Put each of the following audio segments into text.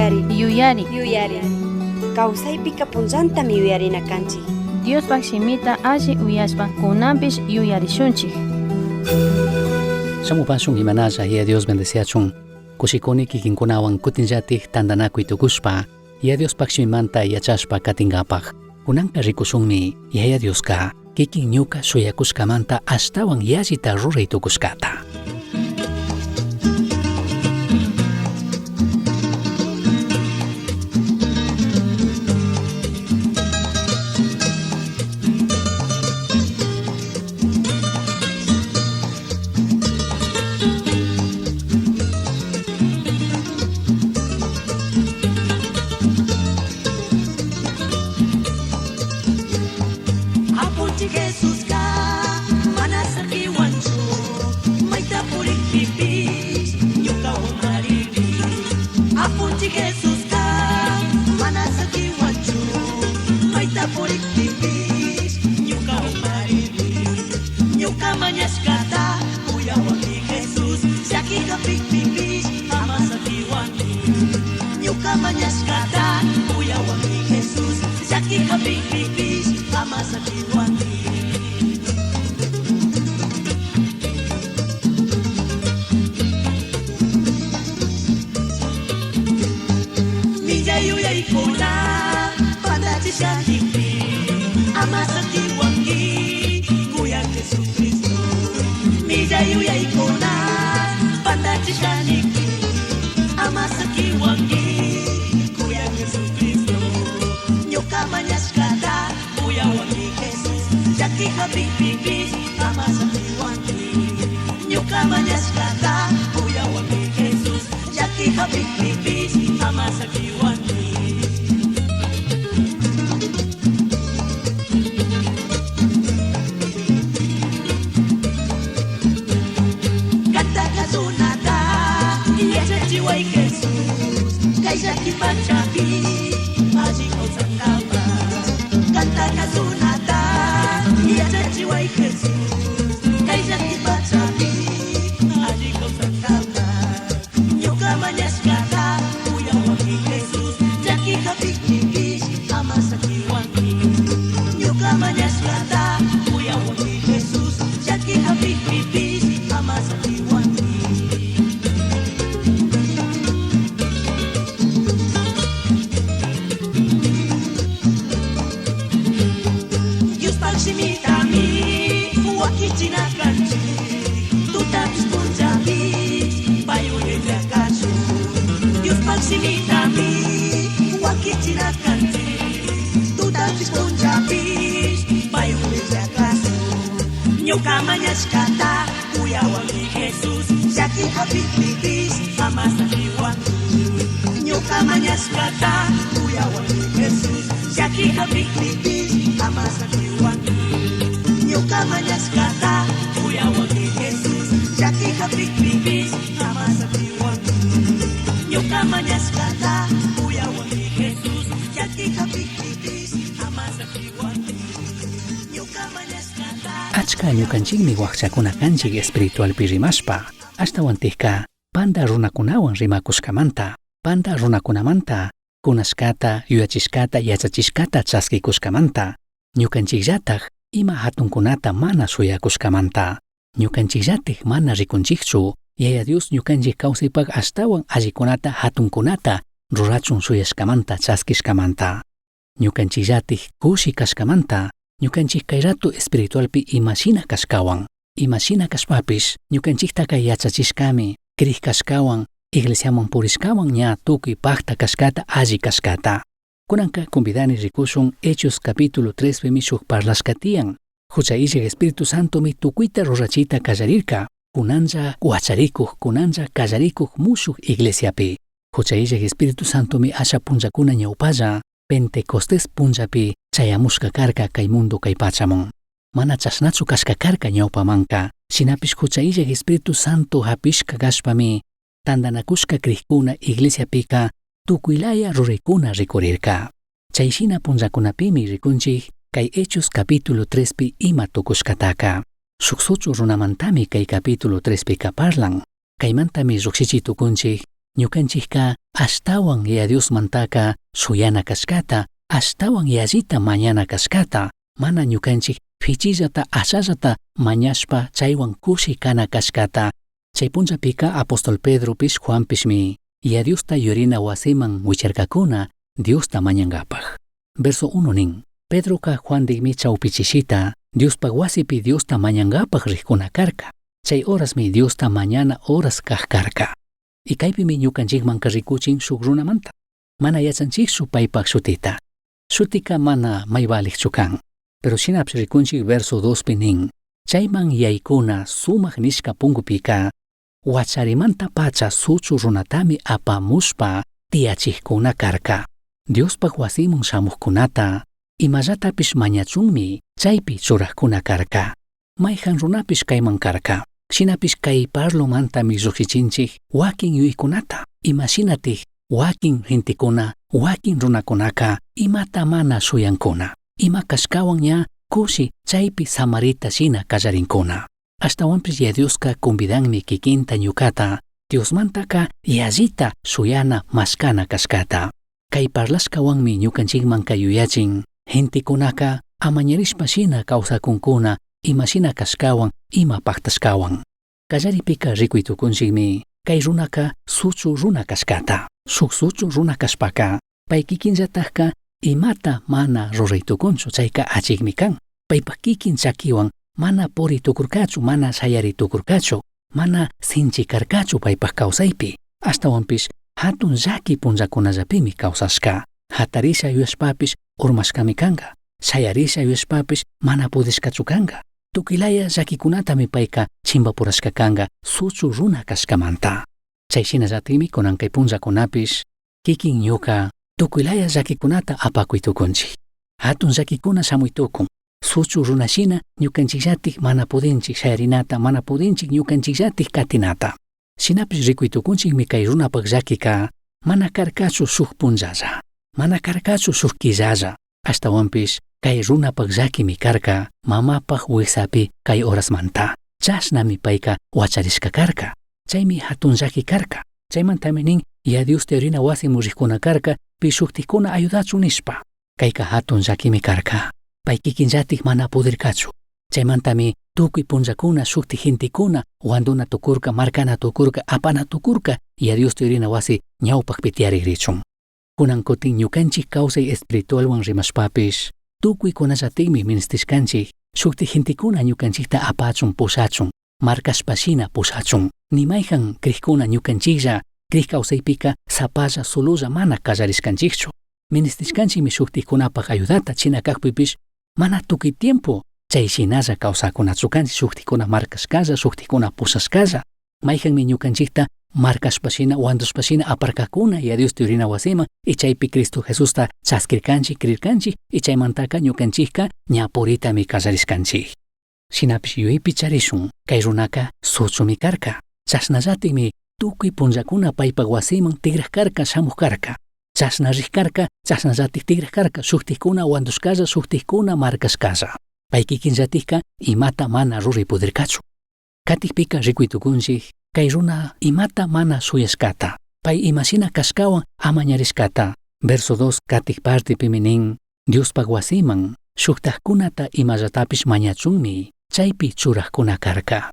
Yuyari. Kawsaypika punllantami yuyarinakanchik. Diospak simita alli uyashpa kunanpish yuyarishunchik. Shamupanshun imanalla ya Dios bendeciachun. Kushikuni kikinkunawan kutinllatik tandanakuy tukushpa ya Diospak simimanta yachashpa katingapaq. Kunanka rikushunmi ya Dioska kikin ñuka shuyakushkamanta ashtawan yallita ruray tukushkata. Achka ñukanchikmi waqchakunakanchik espiritualpi rimashpa ashtawantikka panda runakunawan rimakushkamanta panda runakunamanta kunashkata yuyachishkata yachachishkata chaskikushkamanta ñukanchikllataj ima hatunkunata mana shuyakushkamanta ñukanchikllatik mana rikunchikchu yaya Dios ñukanchik kawsaypak ashtawan allikunata hatunkunata rurachun shuyashkamanta chaskishkamanta ñukanchikllatik kushi kashkamanta ñukanchik kay rato espiritualpi imashina kashkawan imashina kashpapish ñukanchiktaka yachachishkami kriq kashkawan iglesiaman purishkawan ña tukuy pakta kashkata alli kashkata kunanka convidani rikushun Hechos capítulo 3 mishuk parlashkatiyan hucha illak Espíritu Santo mi tukuyta rurachita kallarirka kunanja wacharikuq kunanja kallarikuq mushuk iglesiapi hucha illak Espíritu Santo mi asha punllakuna ñawpalla Pentecostés punllapi chayamushka karka kay mundo kay pachamun mana chashnachu kashka karka ñawpamanka shinapish hucha illak Espíritu Santo hapishka kashpami tandanakushka kriqkuna iglesiapika tukuylaya ruraykuna rikurirka chayshina punllakunapimi rikunchik kay Hechos capítulo 3pi ima tukushkataka shuk suchu runamantami kay capítulo 3pi kaparlan kaymantami llukshichitukunchik ñukanchikka ashtawan Dios mantaka suyana kaskata, ashtawan yallita mañana kaskata, mana ñukanchik fichillata ashallata mañashpa chaywan kushi kana kaskata. Chay punchapika apóstol Pedropish Juanpishmi Diosta yurina wasiman wicharkakuna Diosta mañangapaj. Verso 1 nin, Pedroka Juan digmi chawpichishita Diospa wasipi Diosta mañangapaj rikuna karka. Chay horasmi Diosta mañana horas kaj karka. Y kaypimi ñukanchikmanka rikuchin shuk runamanta. Mana yachanchikchu paypaj shutita. Shutika mana mayvalikchu kan. Pero shinapsh rikunchik verso 2pi nin, chayman yaykuna sumaq nishka pungupika wacharimanta pacha suchu runatami apamushpa tiyachikuna karka. Diospaj wasimun shamuqkunata imallatapish mañachunmi chaypi churaqkuna karka. Mayjan runapish kayman karka. Shinapish kay parlamentami lluqsichinchik wakin yuykunata. Imashinatij wakin gentikuna, wakin runakunaka imata mana shuyankuna. Ima kashkawan ña kushi chaypi samarita shina kallarinkuna. Ashtawanpish Dioska convidanmi kikinta ñukata Diosmantaka yallita shuyana maskana kashkata. Kay parlashkawanmi ñukanchikmanka yuyachin gentikunaka amañarishpa shina kawsakunkuna ima shina kashkawan ima paktashkawan. Kallaripika rikuytukunchikmi kay runaka suchu runa kashkata. Shuk suchu runa kashpaka pay kikinllatajka imata mana ruraytukunchu chayka achikmi kan. Paypak kikin chakiwan mana puritukurkachu, mana sayaritukurkachu, mana sinchikarkachu paypak kawsaypi. Ashtawanpish hatun llaki punllakunallapimi kawsashka. Hatarisha yuyashpapish urmashkami kanga. Sayarisha yuyashpapish mana pudishkachu kanga. Tukilaya llakikunatami payka chimbapurashka kanga suchu runa kashkamanta. Chayshinallatimi kunankay punllakunapish kikin ñuka tukilaya llakikunata apakuytukunchik. Hatun llakikuna shamuytukun. Suchu runashina ñukanchikllatik mana pudinchik shayarinata, mana pudinchik ñukanchikllatik katinata. Shinapish rikuytukunchikmi kay runapak llakika mana karkachu shuk punllalla, mana karkachu shuk killalla. Ashtawanpish kay runapak llakimi karka mamapak wiksapi kay horasmanta. Chashnami payka wacharishka karka. Chaymi hatun llaki karka. Chaymantami nin Diosta yurina wasimun rikkuna karka pi shuktikuna ayudachu nishpa. Kayka hatun llakimi karka. Pay kikinllatik mana pudirkachu. Chaymantami tukuy punllakuna shukti gentikuna wanduna tukurka, markana tukurka, apana tukurka Diosta yurina wasi ñawpakpi tiyarikrichun. Kunan kutin ñukanchik kawsay espiritualwan rimashpapish tukuykunallatikmi ministishkanchik shukti gentikuna ñukanchikta apachun pushachun, markashpashina pushachun. Nimayjan krikuna ñukanchiklla krik kawsaypika sapalla sululla mana kallarishkanchikchu. Ministishkanchikmi shuktikunapaq ayudata chinakakpipish mana tukuy tiempo chayshinalla kawsakunachu kanchik shuktikuna markashkalla, shuktikuna pushashkalla. Mayjanmi ñukanchikta markashpashina, wandushpashina aparkakuna Diosta yurina wasiman y chaypi Cristo Jesusta chaskirkanchik, krirkanchik y chaymantaka ñukanchikka ña puritami kallarishkanchik. Shinapish yuypi charishun kay runaka suchumi karka. Chasnallatikmi tukuy punllakuna paypak wasiman tigraq karka, shamuq karka. Chasna rikarka, chasnallatik tigraq karka, shuktikuna wandushkalla, shuktikuna markashkalla. Pay kikinllatikka imata mana ruripudirkachu. Katikpika rikuytukunchik kay runa imata mana suyashkata. Pay imashina kashkawan amañarishkata. Verso 2 katik partipimi nin Diospak wasiman shuktajkunata imallatapish mañachunmi chaypi churaqkuna karka.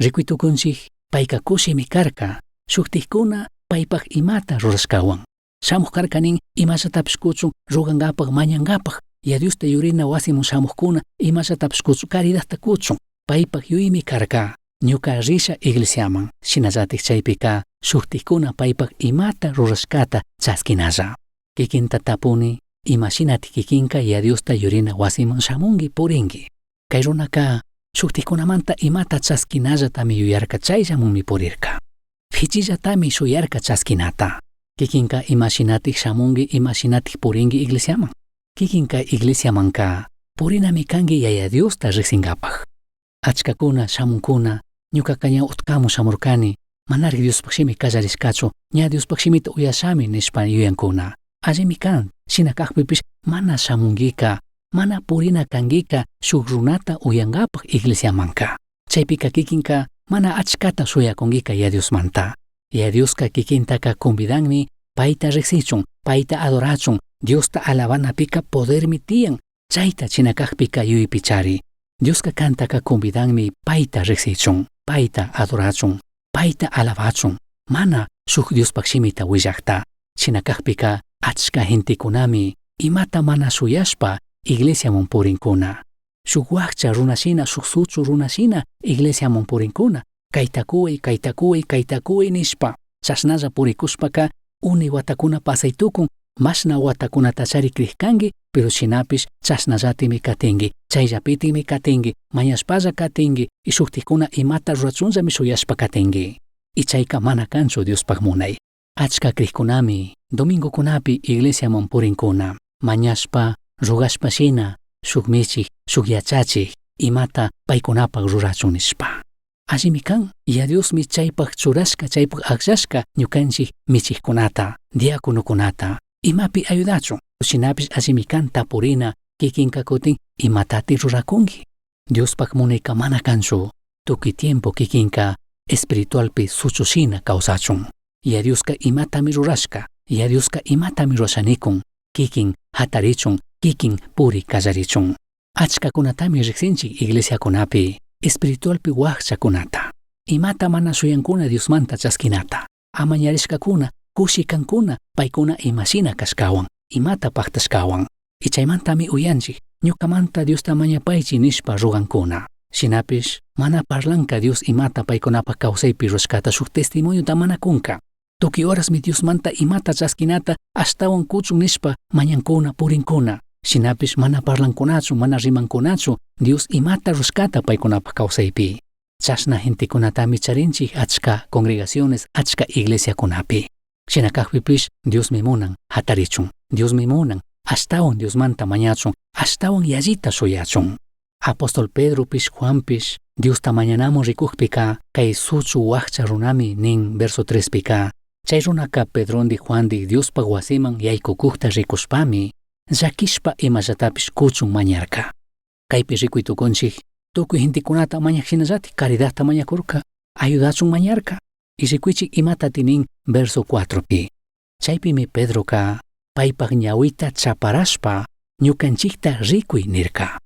Rikuytukunchik payka kushimi karka shuktikuna paypak imata rurashkawan. Shamuq karka nin imallatapish kuchun rugankapaq mañankapaq. Diosta yurina wasimun shamuqkuna imallatapish kuchun caridadta kuchun. Paypak yuymi karka ñuka risha iglesiaman. Shinallatik chaypika shuktikuna paypak imata rurashkata chaskinalla. Kikinta tapuni imashinati kikinka Diosta yurina wasiman shamunki purinki. Kay runaka shuktikunamanta imata chaskinallatami yuyarka chayshamunmi purirka. Fichillatami shuyarka chaskinata. Kikinka imashinatik shamunki, imashinatik purinki iglesiaman. Kikinka iglesiamanka purinami kanki Diosta riksinkapaq. Achkakuna shamunkuna ñukaka ña utkamun shamurkani manari Diospaqshimi kallarishkachu ña Diospaqshimita uyashami nishpa yuyankuna. Allimi kan shina kaqpipish mana shamunkika, mana purina kankika shuk runata uyankapaq iglesiamanka. Chaypika kikinka mana achkata shuyakunkika Diosmanta. Ya Dioska kikintaka convidanmi paita riksichun, paita adorachun, Diosta alabanapika podermi tiyan, chayta chinakakpika yuypichari. Dioska kantaka convidanmi paita riksichun, paita adorachun, paita alabachun, mana shuk Diospak shimita willakta. Chinakakpika achka gentikunami imata mana suyashpa iglesiamun purinkuna. Shuk wakcha runashina, shuk suchu runashina iglesiamun purinkuna. Kaytakuy nishpa. Chashnalla purikushpaka uni watakuna pasaytukun, mashna watakunata charikrikkanki, pero shinapish chashnallatimi katinki, chayllapitimi katinki, mañashpalla katinki, y shuktikuna imata rurachunllami shuyashpa katinki. Y chayka mana kanchu Diospak munay. Achka krikkunami domingokunapi iglesiamun purinkuna, mañashpa, rugashpa shina, shuk michik, shuk yachachik, imata paykunapak rurachun nishpa. Allimi kan, ya Diosmi chaypak churashka, chaypak akllashka ñukanchik michikkunata, diakonokunata, imapi ayudachun. Shinapish allimi kan tapurina, kikinka kutin imatati rurakunki. Diospak munayka mana kanchu, tukuy tiempo kikinka espiritualpi suchushina kawsachun. Ya Dioska imatami rurashka, ya Dioska imatami rurashanikun, kikin hatarichun, kikin puri kallarichun. Achkakunatami riksinchik iglesiakunapi, espiritualpi wakchakunata. Imata mana suyankuna Diosmanta chaskinata. Amañarishkakuna, kushikankuna, paykuna imashina kashkawan, imata paktashkawan. Ichaymantami uyanchik, ñukamanta Diosta mañapaychi nishpa rugankuna. Shinapish, mana parlanka Dios imata paykunapak kawsaypi rushkata shuk testimonio mana kunka. Tuki horas mi Diosmanta imata chaskinata ashtawan kuchun nishpa mañankuna purinkuna. Shinapish mana parlankunachu, mana rimankunachu Dios imata rushkata paykunapak kawsaypi. Chashna gentikunatami charinchik achka congregaciones, achka iglesiakunapi. Shinakakpipish Dios mi munan hatarichun, Dios mi munan ashtawan Diosmanta mañachun, ashtawan yallita shuyachun. Apóstol Pedro pish Juanpish Diosta mañanamun rikukpika kay suchu wakcha runami nin verso 3 pika. Chay runaka Pedrondi Juandi Diospak wasiman yaykukukta rikushpami llakishpa imallatapish kuchun mañarka. Kaypi rikuytukunchik tukuy gentikunata mañakshinallati caridadta mañakurka, ayudachun mañarka. Y rikuychik imatati nin verso 4 pi. Chaypimi Pedroka paypak ñawita chaparashpa ñukanchikta rikuy nirka.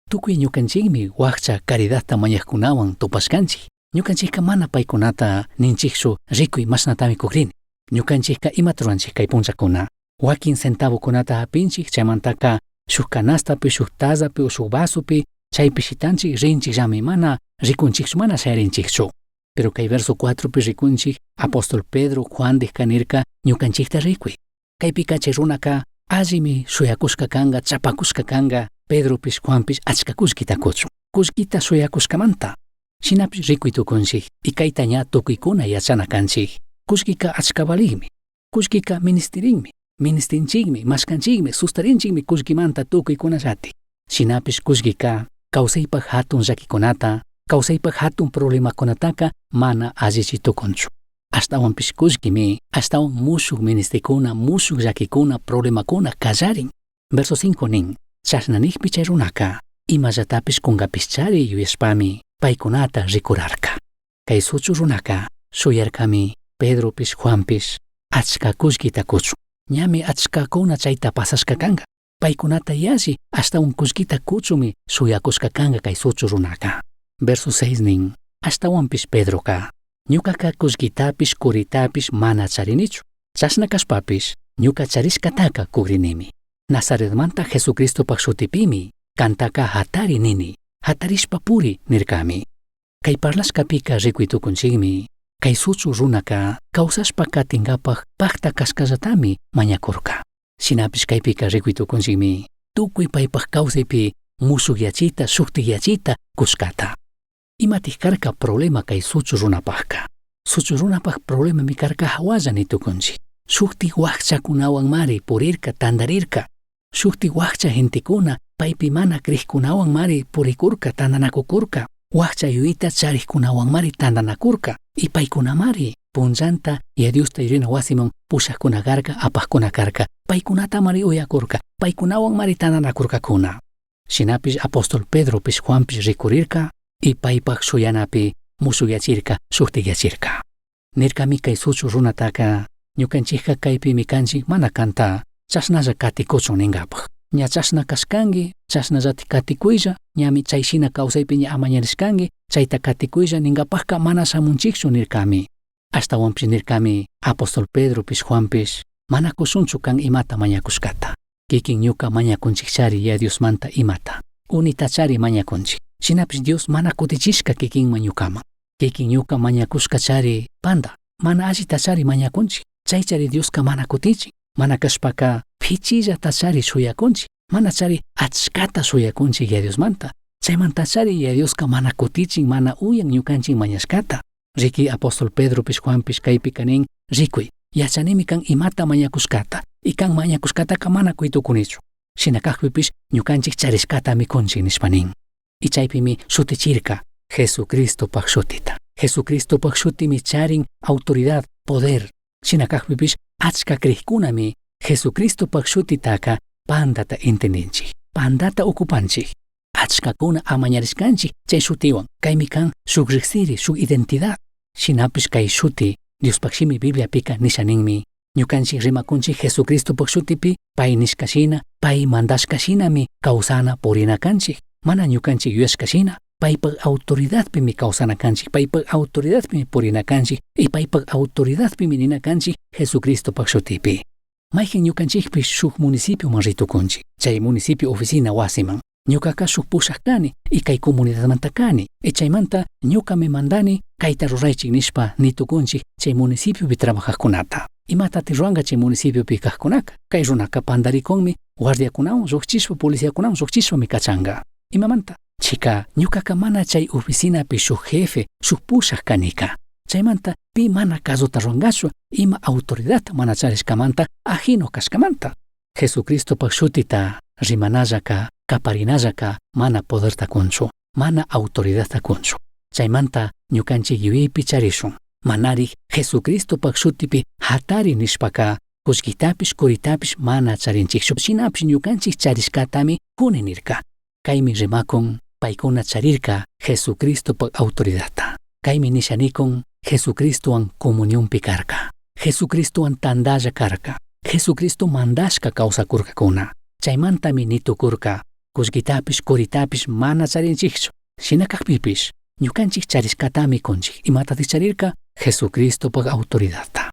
Tukuy ñukanchikmi wakcha caridadta mañakkunawan tupashkanchik. Ñukanchikka mana paykunata ninchikshu rikuy mashnatami kukrini. Ñukanchikka imata ruranchik kay punchakuna. Wakin centavokunata apinchik, chaymantaka shuk kanastapi, shuk tazapi o shuk vasopi, chaypi shitanchik rinchikllami mana rikunchikshu, mana shayarinchikchu. Pero kay verso 4 pi rikunchik Apóstol Pedro Juan kanirka ñukanchikta rikuy. Kaypika chay runaka allimi shuyakushka kanga, chapakushka kanga, Pedro pish Juan pish achka kushkita kuchun. Kushkita shuyakushkamanta. Shinapish rikuytukunchik y kayta ña tukuykuna yachana kanchik. Kushkika achka valigmi. Kushkika ministerinmi. Ministinchikmi, mashkanchikmi, sustarinchikmi kushkimanta tukuykunallati. Shinapish kushkika kawsaypak hatun llakikunata, kawsaypak hatun problemakunataka mana allichitukunchu. Ashtawanpish kushkimi, ashtawan mushuk ministikuna, mushuk llakikuna, problemakuna kallarin. Verso 5 nin, chasnanikpi chay runaka, imallatapish kungapischari yuyashpami, paykunata rikurarka. Kay suchu runaka, shuyarkami, Pedropish Juanpish, achka kushkita kuchun. Ñami achkakuna chayta pasashka kanga. Paykunata yalli ashtawan kushkita kuchumi shuyakushka kanga kay suchu runaka. Verso 6 nin, ashtawanpish Pedroka, ñukaka kushkitapish kuritapish mana charinichu. Chashna kashpapish, ñuka charishkataka kukrinimi. Nazaretmanta Jesucristopak shutipimi, kantaka hatari nini, hatarishpa puri nirkami. Kay parlashkapika rikuytukunchikmi, kay suchu runaka kawsashpa katinkapak pakta kashkallatami mañakurka. Shinapish kaypika rikuytukunchikmi, tukuy paypak kawsaypi mushuk yachita, shuktik yachita kushkata. Imatik karka problema kay suchu runapakka. Suchu runapak problema mi karka hawalla nitukunchik. Shuktik wakchakunawan mari purirka, tandarirka. Shuktik wakcha gentikuna paypi mana krikkunawan mari purikurka, tandanakukurka. Wakcha yuyita charikkunawan mari tandanakurka. Y paykuna mari punllanta ya Diosta yurina wasiman pushakkunakarka, apakkunakarka. Paykunata mari uyakurka, paykunawan mari tandanakurkakuna. Shinapish Apóstol Pedro pish Juanpish rikurirka y paypak shuyanapi musukyachirka, shuktikyachirka. nirkami kay suchu runataka ñukanchikqa kaypimi kanchik mana kanta chashnalla katikuchun ninkapaq. Ña chashna kashkanki, chashnallati katikuylla, ñami chayshina kawsaypi ña amañarishkanki, chayta katikuylla ninkapaqqa mana shamunchikchu nirkami. Ashtawanpish nirkami Apóstol Pedropish Juanpish mana kushunchu kan imata mañakushkata. Kikin ñuka mañakunchikchari ya Diosmanta imata. Unitachari mañakunchik. Shinapish Dios mana kutichishka kikinman ñukama. Kikin ñuka mañakushkachari panda, mana allitachari mañakunchik. Chaychari Dioska mana kutichik. Mana kashpaka pichilla tachari suyakunchik. Mana chari achkata suyakunchik ya Diosmanta. Chaymantachari ya Dioska mana kutichik, mana uyan ñukanchik mañashkata. Riki Apóstol Pedropish Juanpish kaypi kanin rikuy. Yachanimi kan imata mañakushkata. Ikan mañakushkataka mana kuytukunichu. Shinakaqpipish ñukanchik charishkata mikunchik nishpanin. Ichaypimi shutichirka Jesucristo paq shutita. Jesucristo paq shutimi charin autoridad, poder. Shinakaqpipish achka kriqkunami Jesucristo paq shutitaka pandata entendinchik. Pandata okupanchik. Achkakuna amañarishkanchik chay shutiwan. Kaymi kan shuk riqsiri, shuk identidad. Shinapish kay shuti Diospaqshimi Bibliapika nishaninmi. Ñukanchik rimakunchik Jesucristo paq shutipi pay nishkashina, pay mandashkashinami kawsana purina kanchik. Mana ñukanchik yuyashkashina, paypaq autoridadpimi kawsana kanchik, paypaq autoridadpimi purina kanchik, y paypaq autoridadpimi nina kanchik Jesucristo paq shutipi. Mayqin ñukanchikpi shuk municipioman ritukunchik, chay municipio oficina wasiman. Ñukaka shuk pushaq kani, y kay comunidadmanta kani, y chaymanta ñukami mandani kayta ruraychik nishpa nitukunchik chay municipiopi trabajaqkunata. Imatati ruanga chay municipiopi kaqkunaka, kay runaka pandarikunmi, guardiakunawan lluqchishpa, policiakunawan lluqchishpami kachanga. Imamanta, chika ñukaka mana chay oficinapi shuk jefe, shuk pushaq kanika. Chaymanta pi mana kazuta ruangachu, ima autoridad mana charishkamanta ajino kashkamanta. Jesucristo paq shutita rimanallaka, kaparinallaka mana poderta kunchu, mana autoridadta kunchu. Chaymanta ñukanchik yuyaypi charishun. Manari Jesucristo paq shutipi hatari nishpaka kullkitapish kuritapish mana charinchikchu. Shinapish ñukanchik charishkatami kuninirka. Kaymi rimakun paykuna charirka Jesucristo paq autoridadta. Kaymi nishanikun Jesucristowan comunionpi karka. Jesucristowan tandalla karka. Jesucristo mandashka kawsakurkakuna. Chaymantami nitukurka kullkitapish kuritapish mana charinchikchu. Shinakaqpipish ñukanchik charishkatami kunchik. Imatati charirka Jesucristo paq autoridadta.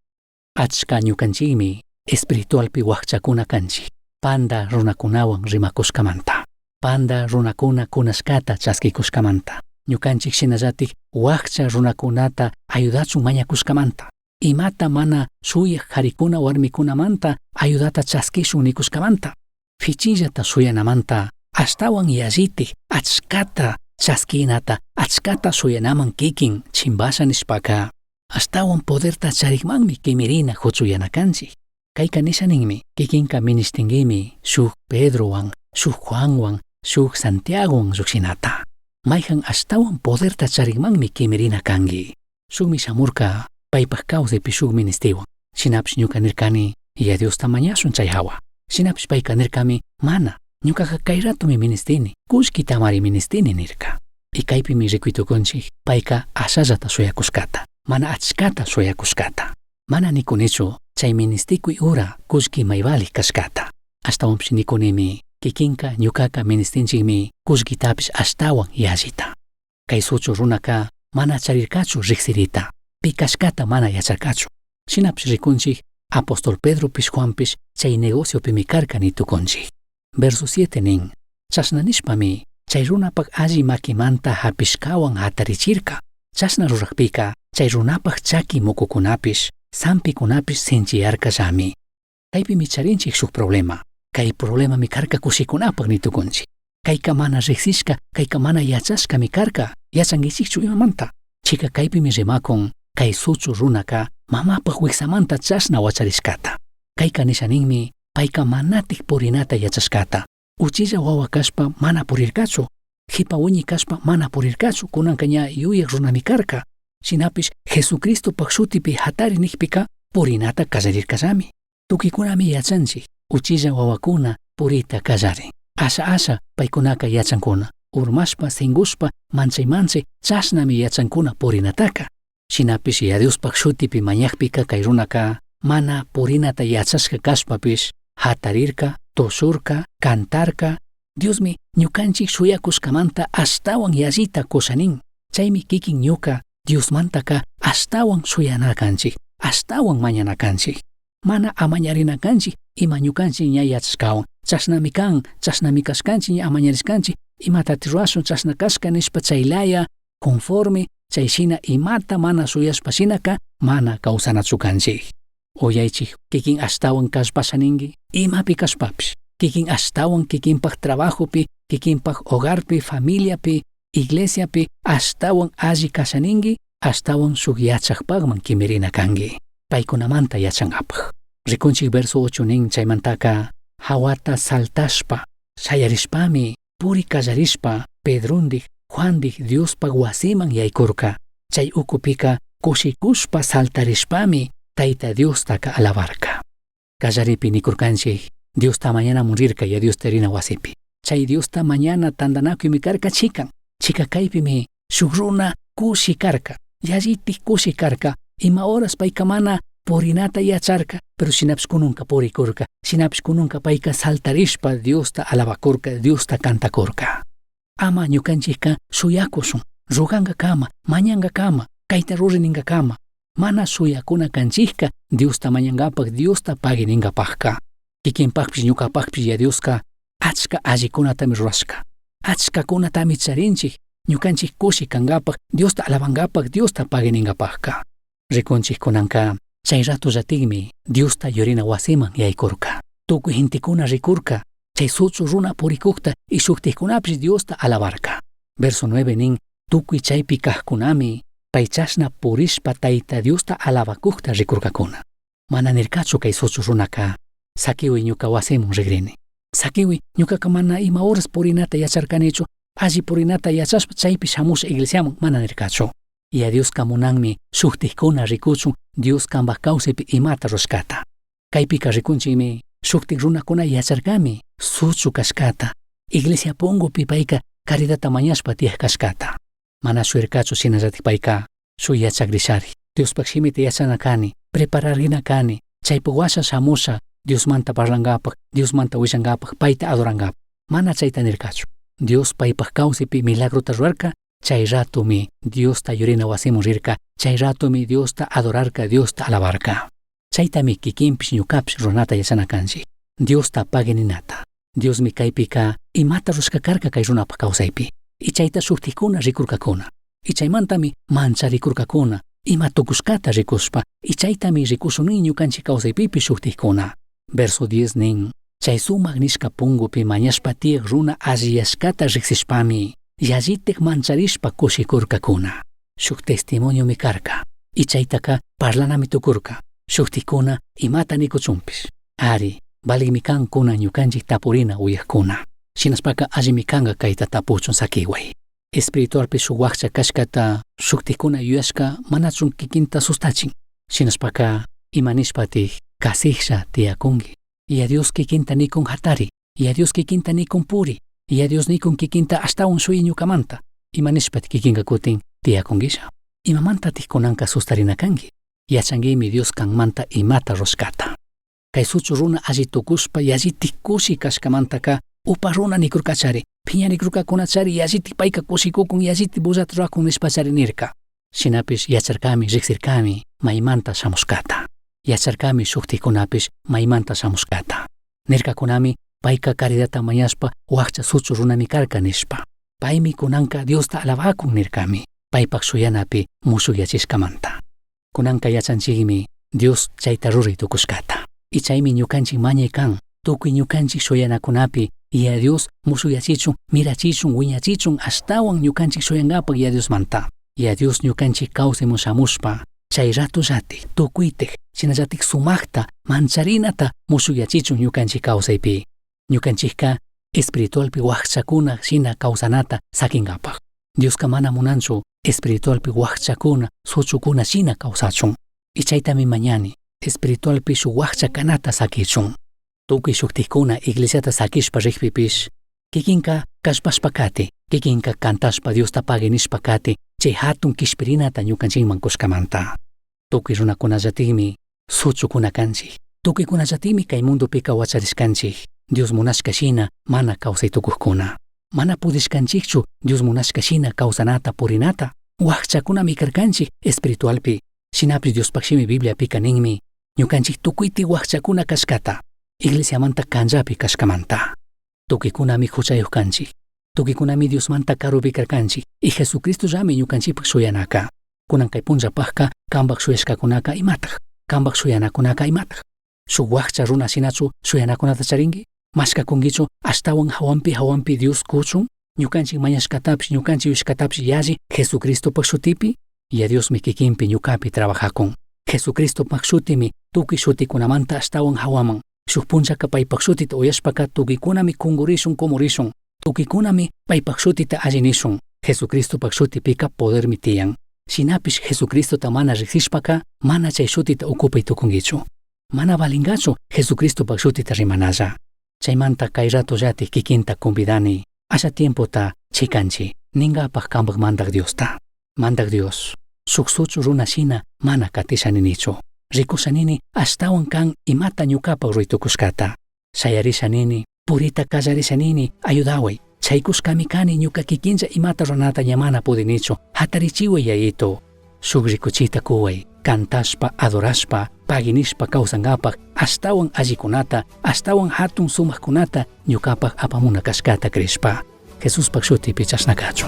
Achka ñukanchikmi espiritualpi waqchakuna kanchik. Panda runakunawan rimakushkamanta. Panda runakuna kunashkata chaskikushkamanta. Ñukanchik shinallatik waqcha runakunata ayudachun mañakushkamanta. Imata mana suyaq qarikuna warmikunamanta ayudata chaskishun nikushkamanta. Fichillata suyanamanta ashtawan yallitik achkata chaskinata achkata suyanaman kikin chimbasha nishpaka. Ashtawan poderta charikmanmi kimirina huchuyanakanchik. Kayka nishaninmi kikinka ministingimi shuk Pedrowan, shuk Juanwan, shuk Santiagowan llukshinata. Mayhan ashtawan poderta charikmanmi kimirina kanki. Shukmi shamurka paypaq kawsaypi shuk ministiwan. Shinapish ñuka nirkani ya Diosta mañashun chay hawa. Shinapish payka nirkami mana. Ñukaqa kay ratumi ministini, kullkitamari ministini nirka. Y kaypimi rikuytukunchik payka ashallata suyakushkata, mana achkata suyakushkata. Mana nikunichu chay ministikuy ura kullki maybalik kashkata. Ashtawanpish nikunimi kikinka ñukaka ministinchikmi kullkitapish ashtawan yallita. Kay suchu runaka mana charirkachu riqsirita, pi kashkata mana yacharkachu. Shinapish rikunchik Apóstol Pedropish Juanpish chay negociopimi karka nitukunchik. Verso 7 nin, chasna nishpami chay runapaq alli makimanta hapishkawan hatarichirka. Chasna ruraqpika chay runapaq chaki mukukunapish, sampikunapish sinchiyarkallami. Kaypimi charinchik shuk problema. Kay problema mi karka kushikunapaq nitukunchik. Kayka mana riqsishka, kayka mana yachashka mi karka, yachankichikchu imamanta. Chika kaypimi rimakun kay suchu runaka mamapaq wiksamanta chasna wacharishkata. Kayka nishaninmi payka manatik purinata yachashkata. Uchilla wawa kashpa mana purirkachu. Hipa wiñi kashpa mana purirkachu. Kunanka ña yuyaq runami karka. Shinapish Jesucristo paq shutipi hatari nikpika purinata kallarirkallami. Tukikunami yachanchik. Uchilla wawakuna purita kallarin. Asha paykunaka yachankuna. Urmashpa, singushpa, manchay chasnami yachankuna purinataka. Shinapish Diospak shutipi mañaqpika kay runaka mana purinata yachashka kashpapish hatarirka, tosurka, cantarka. Diosmi ñukanchik shuyakushkamanta ashtawan yallita kushanin. Chaymi kikin ñuka Diosmantaka ashtawan shuyanakanchik, ashtawan mañanakanchik. Mana amañarinakanchik ima ñukanchik ña yachashkawan. Chashnami kan, chashnami kashkanchik ña amañarishkanchik imatati ruashun chashna kashka nishpa chaylaya conforme chayshina imata mana shuyashpashinaka mana kawsanachukanchik. Uyaychik kikin ashtawan kashpashaninki imapi kashpapish. Kikin ashtawan kikinpak trabajopi, kikinpak hogarpi, familiapi, iglesiapi ashtawan alli kashaninki, ashtawan shuk yachakpakman kimirina kanki. Paykunamanta yachangapaj. Rikunchik verso 8 nin chaymantaka hawata saltashpa, shayarishpami, puri kallarishpa, Pedrundik, Juandik Diospak wasiman yaykurka. Chay ukupika kushikushpa saltarishpami Tayta Diostaka alabarka. Kallaripi nikurkanchik Diosta mañana morirka ya Dios terina wasipi. Chay Diosta mañana tandanakuymi karka chikan. Chika kaypimi shuk runa kushikarka. Yallitik kushikarka. Ima horas payka mana purinata yacharka. Pero sinapish kununka purikurka. Sinapish kununka payka saltarishpa Diosta alabakurka, Diosta cantakurka. Ama ñukanchikka suyakusun. Ruganka kama, mañanga kama, kayta rurininga kama. Mana suyakuna kanchikka Diosta mañangapak, Diosta paginingapakka. Kikinpakpish ñukapakpish ya Dioska achka allikunatami rurashka. Achkakunatami charinchik ñukanchik kushi kangapak, Diosta alabangapak, Diosta paginingapakka. Rikunchik kunanka chay rato llatikmi Diosta yurina wasiman yaykurka. Tukuy hintikuna rikurka chay suchu runa purikukta y shuktikkunapish Diosta alabarka. Verso 9 nin tukuy chaypi kajkunami paychashna purishpa Tayta Diosta alabakukta rikurkakuna. Mana nirkachu kay suchu runaka sakiwi ñuka wasimun rigrini. Sakiwi ñukaka mana ima horas purinata yacharkanichu, alli purinata yachashpa chaypi shamusha iglesiaman mana nirkachu. Y a Dioska munanmi shuktikkuna rikuchun Dios kanpak kawsaypi imata rushkata. Kaypika rikunchikmi shuktik runakuna yacharkami suchu kashkata, iglesia pungupi payka caridata mañashpa tiyaq kashkata. Mana shuyarkachu shinallatik payka shuyachakrishari. Diospak shimita yachanakani, prepararginakani, chaypi washa shamusha Diosmanta parlangapak, Diosmanta wishangapak, payta adorangapak. Mana chayta nirkachu. Dios paypak kawsaypi milagrota rurarka, chay ratumi Diosta yurina wasimun rirka, chay ratumi Diosta adorarka, Diosta alabarka. Chaytami kikinpish ñukapish runata yachanakanchik. Diosta pagininata. Diosmi kaypika imata rushkakarka kay runapak kawsaypi. Y chayta shuktikuna rikurkakuna. Y chaymantami mancha rikurkakuna, ima tukushkata rikushpa, y chaytami rikusunin ñukanchik kawsaypipi shuktikuna. Verso 10 nin chay sumak nishka pungupi mañashpa tiyaq runa alliyashkata riksishpami yallitik mancharishpa kushikurkakuna. Shuk testimoniomi karka. Y chaytaka parlanami tukurka. Shuktikuna imata nikuchunpish. Ari, baligmi kankuna ñukanchik tapurina uyaqkuna. Shinaspaka allimi kanka kayta tapuchun sakiway. Espiritualpi shuk wakcha kashkata shuktikuna yuyashka manachun kikinta sustachin. Shinaspaka imanishpatik kasiksha tiyakunki. Y a Dios kikinta nikun hatari. Y a Dios kikinta nikun puri. Y a Dios nikun kikinta ashtawan shuyi ñukamanta. Imanishpatik kikinka kutin tiyakunkisha. Imamantatik kunanka sustarinakanki. Yachangimi Dios kanmanta imata rushkata. Kay suchu runa alli tukushpa yallitik kushi kashkamantaka upa runa nikurkachari, piña nikurkakunachari yallitik payka kushikukun yallitik bullata rurakun nishpachari nirka. Shinapish yacharkami riksirkami maymanta shamushkata. Yacharkami shuktikkunapish maymanta shamushkata. Nirkakunami payka caridata mañashpa wakcha suchu runami karka nishpa. Paymi kunanka Diosta alabakun nirkami. Paypak shuyanapi musukyachishkamanta. Kunanka yachanchikmi Dios chayta ruri tukushkata. Y chaymi ñukanchik mañay kan, tukuy ñukanchik shuyanakunapi y a Dios musuyachichun, mirachichun, wiñachichun ashtawan ñukanchik shuyangapak y a Dios manta. Y a Dios ñukanchik kawsaymun shamushpa, chay rato llatik, tukuytik, shinallatik sumakta, mancharinata musuyachichun ñukanchik kawsaypi. Ñukanchikka espiritualpi wakchakuna shina kawsanata sakingapak. Dioska mana munanchu espiritualpi wakchakuna, suchukuna shina kawsachun. Y chaytami mañani espiritualpi shuk wakcha kanata sakichun. Tukuy shuktikkuna iglesiata sakishpa rikpipish, kikinka kashpashpa kati, kikinka kantashpa Diosta paginishpa kati, chay hatun kishpirinata ñukanchikman kushkamanta. Tukuy runakunallatikmi suchukuna kanchik. Tukuykunallatikmi kay mundupika wacharishkanchik Dios munashkashina mana kawsaytukuqkuna. Mana pudishkanchikchu Dios munashkashina kawsanata purinata. Wakchakunami karkanchik espiritualpi. Shinapi Diospakshimi Bibliapika ninmi ñukanchik tukuyti wakchakuna kashkata iglesiamanta kanllapi kashkamanta. Tukuykunami huchayuq kanchik. Tukuykunami Diosmanta karupi karkanchik y Jesucristo llami ñukanchikpak shuyanaka. Kunan kay punllapaqqa kanpak shuyashkakunaka imataq. Kanpak shuyanakunaka imataq. Shuk wakcha runa shinachu shuyanakunata charinki. Mashkakunkichu ashtawan hawanpi Dios kuchun. Ñukanchik mañashkatapish ñukanchik wishkatapish yalli Jesucristopak shutipi. Ya Diosmi kikinpi ñukapi trabajakun. Jesucristopak shutimi tukuy shutikunamanta ashtawan hawaman. Shuk punchaka paypak shutita uyashpaka tukuykunami kungurishun komurishun. Tukuykunami paypak shutita allinishun. Jesucristopak shutipika podermi tiyan. Shinapish Jesucristota mana riqsishpaka mana chay shutita ukupay tukunkichu. Mana balingachu Jesucristopak shutita rimanalla. Chaymanta kay rato llati kikinta convidani. Asha tiempota chikanchi ningapak kanpak mandak Diosta. Mandak Dios. Shuk suchu runa shina mana katishaninichu. Rikushanini ashtawan kan imata ñukapak ruytukushkata. Shayarishanini, purita kallarishanini ayudaway. Chaykushkami kani ñuka kikincha imata runata ñamana pudinichu. Hatarichiway yayito. Shuk rikuchita kuway. Kantashpa, adorashpa, paginishpa kawsangapak ashtawan allikunata, ashtawan hatun sumaqkunata ñukapak apamuna kashkata krishpa. Jesuspak shutipi chashnakachu.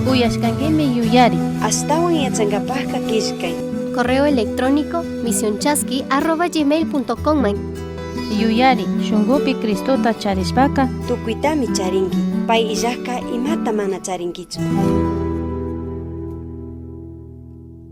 Uyashkankimi yuyari. Astawan yachankapaqqa kishkay. Correo electrónico misionchaski@gmail.com man. Yuyari, shungupi Cristota charishpaka Tukuytami charinki. Pay illaqqa imata mana charinkichu.